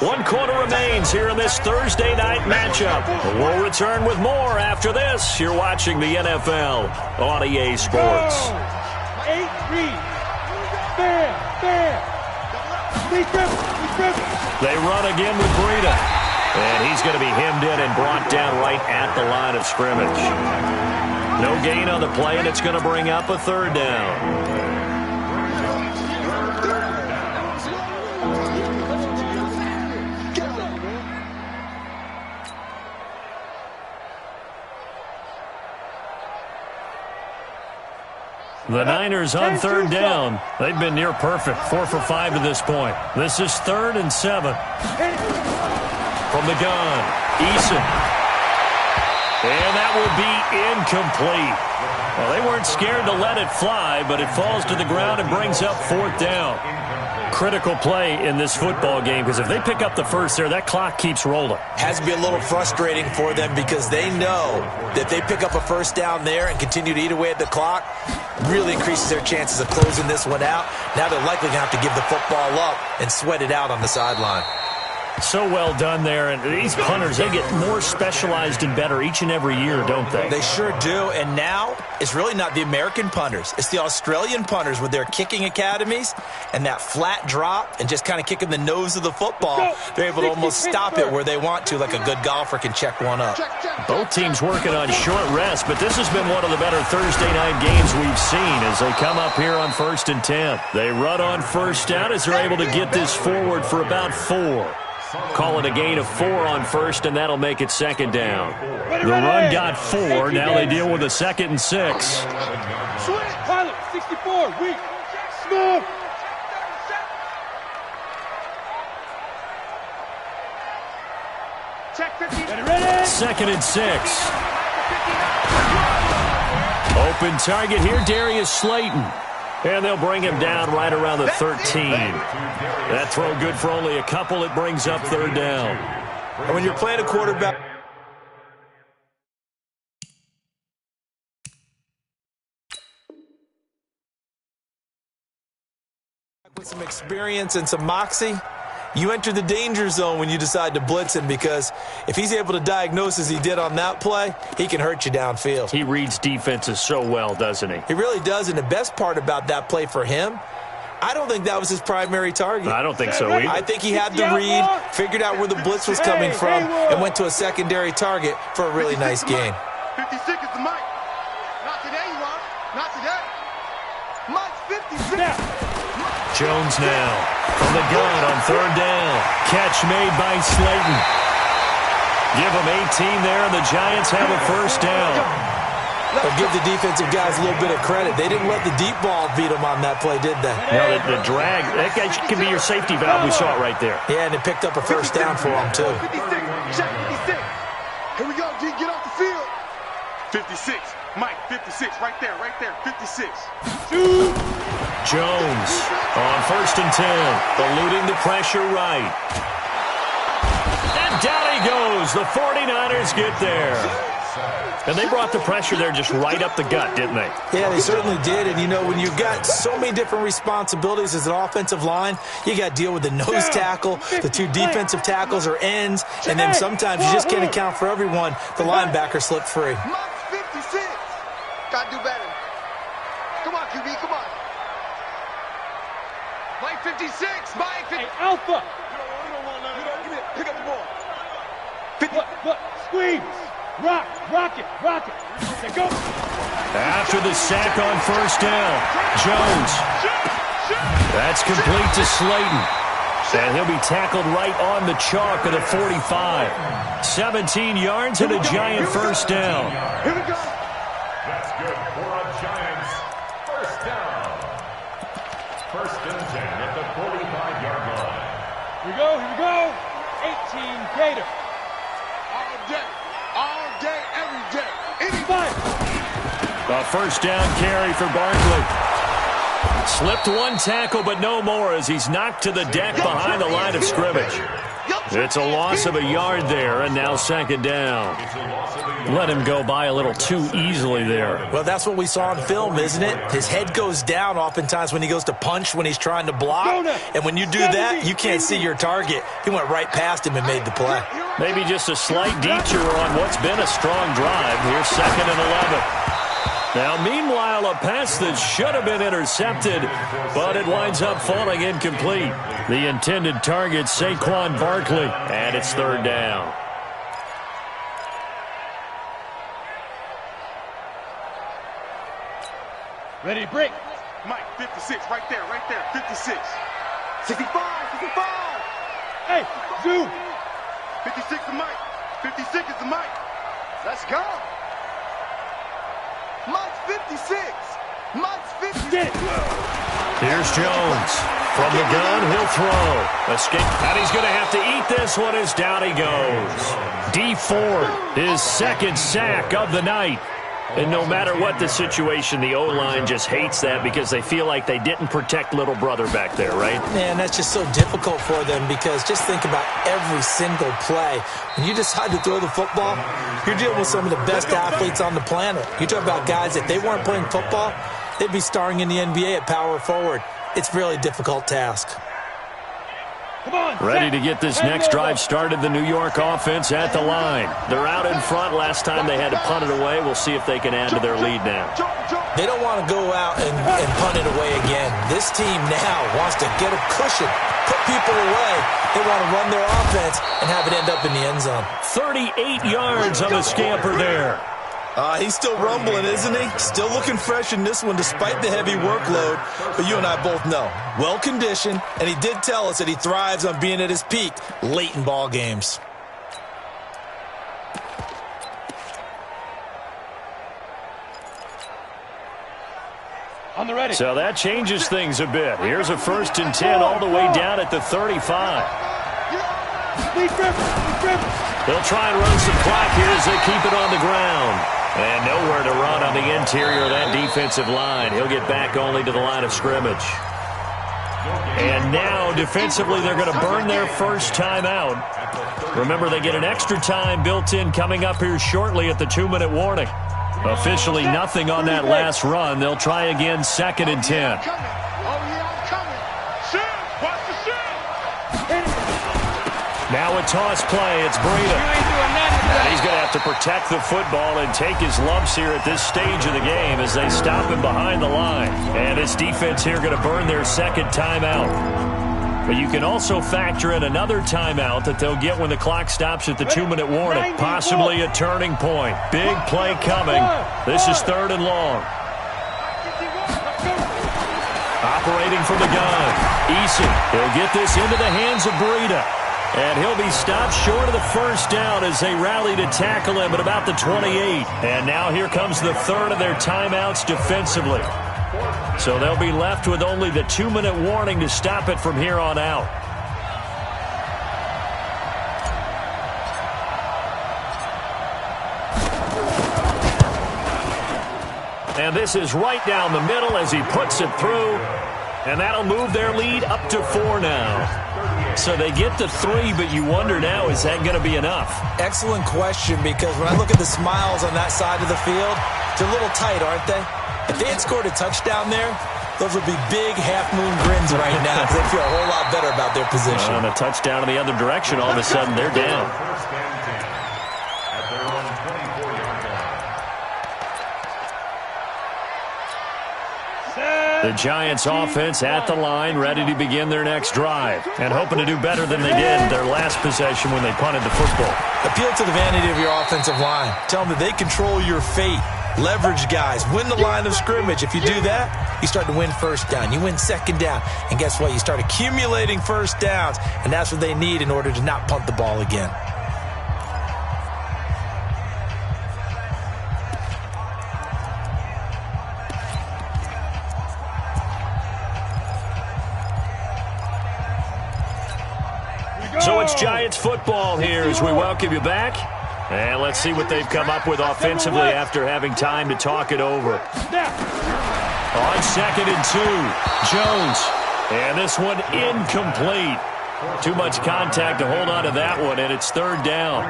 Speaker 2: 1 quarter remains here in this Thursday night matchup. We'll return with more after this. You're watching the NFL on EA Sports.
Speaker 4: 8-3. Fair.
Speaker 2: They run again with Breida. And he's going to be hemmed in and brought down right at the line of scrimmage. No gain on the play, and it's going to bring up a third down. The Niners on third down. They've been near perfect, 4 for 5 to this point. This is 3rd and 7. From the gun, Eason. And that will be incomplete. Well, they weren't scared to let it fly, but it falls to the ground and brings up 4th down. Critical play in this football game because if they pick up the first there, that clock keeps rolling.
Speaker 5: Has to be a little frustrating for them because they know that they pick up a first down there and continue to eat away at the clock, really increases their chances of closing this one out. Now they're likely going to have to give the football up and sweat it out on the sideline.
Speaker 2: So well done there. And these punters, they get more specialized and better each and every year, don't they?
Speaker 5: They sure do. And now it's really not the American punters. It's the Australian punters with their kicking academies and that flat drop and just kind of kicking the nose of the football. They're able to almost stop it where they want to, like a good golfer can check one up.
Speaker 2: Both teams working on short rest, but this has been one of the better Thursday night games we've seen as they come up here on 1st and 10. They run on first down as they're able to get this forward for about 4. Call it a gain of 4 on first, and that'll make it 2nd down. The run got 4. Now they deal with a 2nd and 6.
Speaker 4: Pilot, 64, weak, smooth.
Speaker 7: Check 50.
Speaker 4: Ready?
Speaker 2: 2nd and 6. Open target here, Darius Slayton. And they'll bring him down right around the 13. That throw good for only a couple. It brings up 3rd down.
Speaker 5: And when you're playing a quarterback with some experience and some moxie, you enter the danger zone when you decide to blitz him, because if he's able to diagnose as he did on that play, he can hurt you downfield.
Speaker 2: He reads defenses so well, doesn't he?
Speaker 5: He really does, and the best part about that play for him, I don't think that was his primary target.
Speaker 2: I don't think so either.
Speaker 5: I think he had the read, figured out where the blitz was coming from, and went to a secondary target for a really nice gain.
Speaker 3: 56 is the mic. Not today, you are. Not today. Mike's 56.
Speaker 2: Jones now from the gun on 3rd down. Catch made by Slayton. Give them 18 there, and the Giants have a 1st down.
Speaker 5: But give the defensive guys a little bit of credit. They didn't let the deep ball beat them on that play, did they?
Speaker 2: No, the drag, that guy can be your safety valve. We saw it right there.
Speaker 5: Yeah, and it picked up a 1st down for them, too.
Speaker 3: 56. Check 56. Here we go, G. Get off the field. 56. Mike, 56. Right there, 56.
Speaker 2: Jones on 1st and 10. Eluding the pressure right. And down he goes. The 49ers get there. And they brought the pressure there just right up the gut, didn't they?
Speaker 5: Yeah, they certainly did. And, you know, when you've got so many different responsibilities as an offensive line, you got to deal with the nose tackle, the 2 defensive tackles or ends, and then sometimes you just can't account for everyone. The linebacker slipped free.
Speaker 3: Mike's 56. Got to do better. Come on, QB, come on. Mike 56. Mike 56.
Speaker 4: Hey, Alpha.
Speaker 3: Pick up the ball.
Speaker 4: Look, squeeze. Rock it. Now go.
Speaker 2: After the sack on 1st down, Jones. That's complete to Slayton. And he'll be tackled right on the chalk of the 45. 17 yards and a Giant 1st down.
Speaker 3: Here we go.
Speaker 6: That's good for a Giants 1st down. 1st and 10 at the 45-yard line.
Speaker 4: Here we go. 18 Gator.
Speaker 3: All day, every day.
Speaker 4: Anybody.
Speaker 2: A 1st down carry for Barkley. Slipped 1 tackle, but no more as he's knocked to the deck behind the line of scrimmage. It's a loss of a yard there, and now 2nd down. Let him go by a little too easily there.
Speaker 5: Well, that's what we saw on film, isn't it? His head goes down oftentimes when he goes to punch, when he's trying to block. And when you do that, you can't see your target. He went right past him and made the play.
Speaker 2: Maybe just a slight detour on what's been a strong drive. Here's 2nd and 11. Now, meanwhile, a pass that should have been intercepted, but it winds up falling incomplete. The intended target, Saquon Barkley, and it's 3rd down.
Speaker 4: Ready to break.
Speaker 3: Mike, 56, right there, 56. 65.
Speaker 4: Hey, zoom.
Speaker 3: 56 is Mike. 56 is the Mike. Let's go. Mike's 56. Mike's 56.
Speaker 2: Here's Jones. From the gun, he'll throw. Escape. And he's going to have to eat this one as down he goes. Dee Ford, his 2nd sack of the night. And no matter what the situation, the O-line just hates that because they feel like they didn't protect little brother back there, right?
Speaker 5: Man, that's just so difficult for them because just think about every single play. When you decide to throw the football, you're dealing with some of the best athletes on the planet. You talk about guys, if they weren't playing football, they'd be starring in the NBA at power forward. It's a really difficult task.
Speaker 2: Ready to get this next drive started, the New York offense at the line. They're out in front. Last time they had to punt it away. We'll see if they can add to their lead now.
Speaker 5: They don't want to go out and punt it away again. This team now wants to get a cushion, put people away. They want to run their offense and have it end up in the end zone.
Speaker 2: 38 yards on the scamper there.
Speaker 5: He's still rumbling, isn't he? Still looking fresh in this one despite the heavy workload. But you and I both know, well-conditioned, and he did tell us that he thrives on being at his peak late in ball games.
Speaker 4: On the ready.
Speaker 2: So that changes things a bit. Here's a 1st and 10 all the way down at the 35. They'll try and run some clock here as they keep it on the ground. And nowhere to run on the interior of that defensive line. He'll get back only to the line of scrimmage. And now, defensively, they're going to burn their first timeout. Remember, they get an extra time built in coming up here shortly at the 2-minute warning. Officially nothing on that last run. They'll try again, 2nd and 10. Now a toss play. It's Breida. And he's going to have to protect the football and take his lumps here at this stage of the game as they stop him behind the line. And this defense here going to burn their 2nd timeout. But you can also factor in another timeout that they'll get when the clock stops at the 2-minute warning. Possibly a turning point. Big play coming. This is 3rd and long. Operating from the gun. Eason. He'll get this into the hands of Breida. And he'll be stopped short of the first down as they rally to tackle him at about the 28. And now here comes the 3rd of their timeouts defensively. So they'll be left with only the 2-minute warning to stop it from here on out. And this is right down the middle as he puts it through. And that'll move their lead up to 4 now. So they get to 3, but you wonder now, is that going to be enough?
Speaker 5: Excellent question, because when I look at the smiles on that side of the field, they're a little tight, aren't they? If they had scored a touchdown there, those would be big half-moon grins right now because they feel a whole lot better about their position.
Speaker 2: On a touchdown in the other direction, all of a sudden they're down. The Giants offense at the line, ready to begin their next drive, and hoping to do better than they did their last possession when they punted the football.
Speaker 5: Appeal to the vanity of your offensive line. Tell them that they control your fate. Leverage guys. Win the line of scrimmage. If you do that, you start to win first down. You win 2nd down. And guess what? You start accumulating first downs, and that's what they need in order to not punt the ball again.
Speaker 2: So it's Giants football here as we welcome you back. And let's see what they've come up with offensively after having time to talk it over. On 2nd and 2, Jones. And this one incomplete. Too much contact to hold on to that one, and it's 3rd down.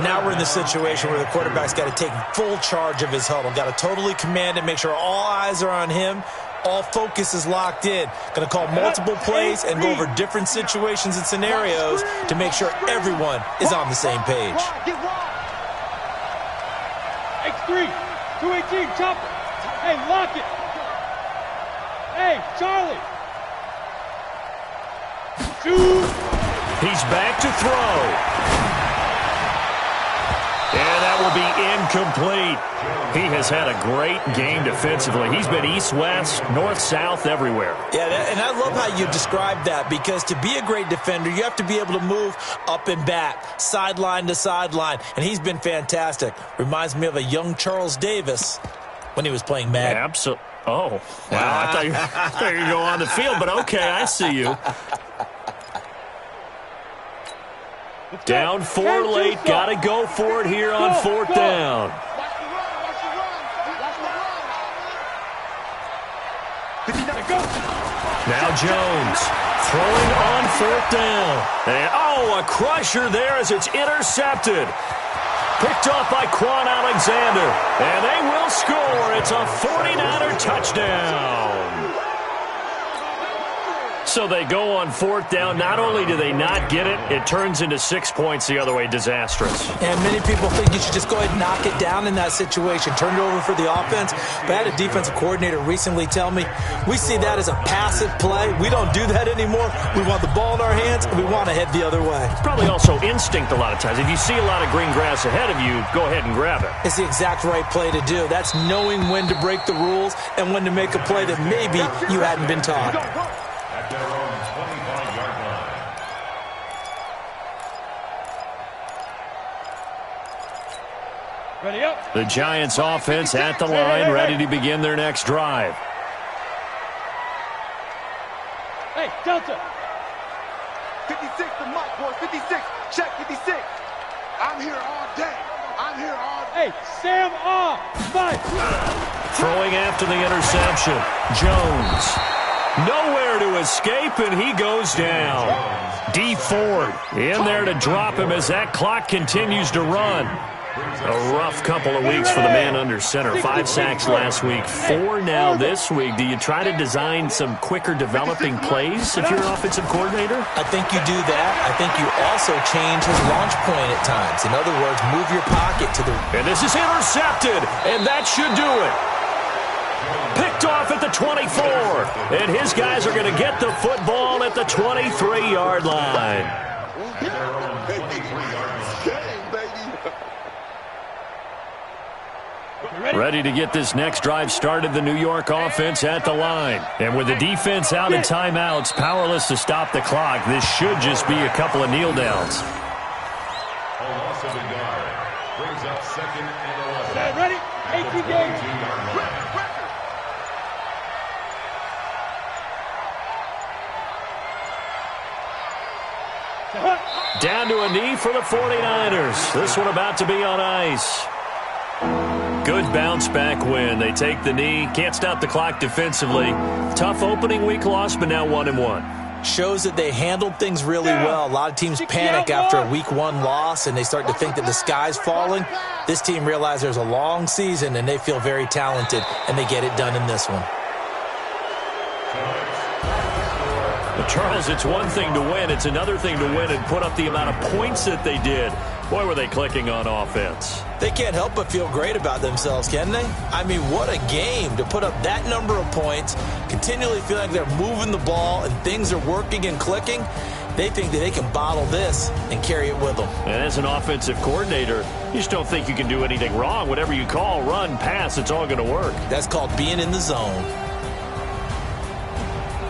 Speaker 5: Now we're in the situation where the quarterback's got to take full charge of his huddle. Got to totally command it, make sure all eyes are on him. All focus is locked in. Going to call multiple plays and go over different situations and scenarios to make sure everyone is on the same page.
Speaker 4: X3, 218, chopper. Hey, lock it. Hey, Charlie.
Speaker 2: He's back to throw. And that will be incomplete. He has had a great game defensively. He's been east-west, north-south, everywhere.
Speaker 5: Yeah, and I love how you described that, because to be a great defender, you have to be able to move up and back, sideline to sideline, and he's been fantastic. Reminds me of a young Charles Davis when he was playing Madden.
Speaker 2: Yeah, absolutely. Oh, wow. I thought you were going to go on the field, but okay, I see you. Down 4 late. Got to go for it here on 4th down. Now Jones throwing on 4th down. And, a crusher there as it's intercepted. Picked off by Quan Alexander. And they will score. It's a 49er touchdown. So they go on 4th down. Not only do they not get it, it turns into 6 points the other way. Disastrous.
Speaker 5: And many people think you should just go ahead and knock it down in that situation. Turn it over for the offense. But I had a defensive coordinator recently tell me, we see that as a passive play. We don't do that anymore. We want the ball in our hands, and we want to head the other way.
Speaker 2: It's probably also instinct a lot of times. If you see a lot of green grass ahead of you, go ahead and grab it.
Speaker 5: It's the exact right play to do. That's knowing when to break the rules and when to make a play that maybe you hadn't been taught.
Speaker 6: At their own 25-yard line.
Speaker 4: Ready up.
Speaker 2: The Giants offense at the line, ready to begin their next drive.
Speaker 4: Hey, Delta.
Speaker 3: 56 to Mike, boys. 56. Check 56. I'm here all day. I'm here all day.
Speaker 4: Hey, Sam off. Mike.
Speaker 2: Throwing after the interception. Jones. Nowhere to escape, and he goes down. D. Ford in there to drop him as that clock continues to run. A rough couple of weeks for the man under center. 5 sacks last week, 4 now this week. Do you try to design some quicker developing plays if you're an offensive coordinator?
Speaker 5: I think you do that. I think you also change his launch point at times. In other words, move your pocket to the...
Speaker 2: And this is intercepted, and that should do it. Picked off at the 24, and his guys are going to get the football at the 23-yard line. Ready to get this next drive started, the New York offense at the line. And with the defense out in timeouts, powerless to stop the clock, this should just be a couple of kneel downs.
Speaker 6: A loss of a yard. Brings up 2nd and 11.
Speaker 4: Ready? 18 games.
Speaker 2: Down to a knee for the 49ers. This one about to be on ice. Good bounce-back win. They take the knee. Can't stop the clock defensively. Tough opening week loss, but now 1-1.
Speaker 5: Shows that they handled things really well. A lot of teams panic after a week 1 loss, and they start to think that the sky's falling. This team realizes there's a long season, and they feel very talented, and they get it done in this one.
Speaker 2: But Charles, it's one thing to win. It's another thing to win and put up the amount of points that they did. Boy, were they clicking on offense.
Speaker 5: They can't help but feel great about themselves, can they? I mean, what a game to put up that number of points, continually feeling like they're moving the ball and things are working and clicking. They think that they can bottle this and carry it with them.
Speaker 2: And as an offensive coordinator, you just don't think you can do anything wrong. Whatever you call, run, pass, it's all going to work.
Speaker 5: That's called being in the zone.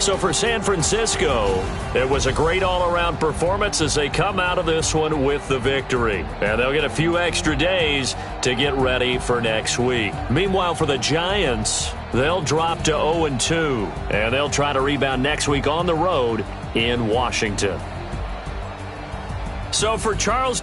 Speaker 2: So for San Francisco, it was a great all-around performance as they come out of this one with the victory. And they'll get a few extra days to get ready for next week. Meanwhile, for the Giants, they'll drop to 0-2, and they'll try to rebound next week on the road in Washington. So for Charles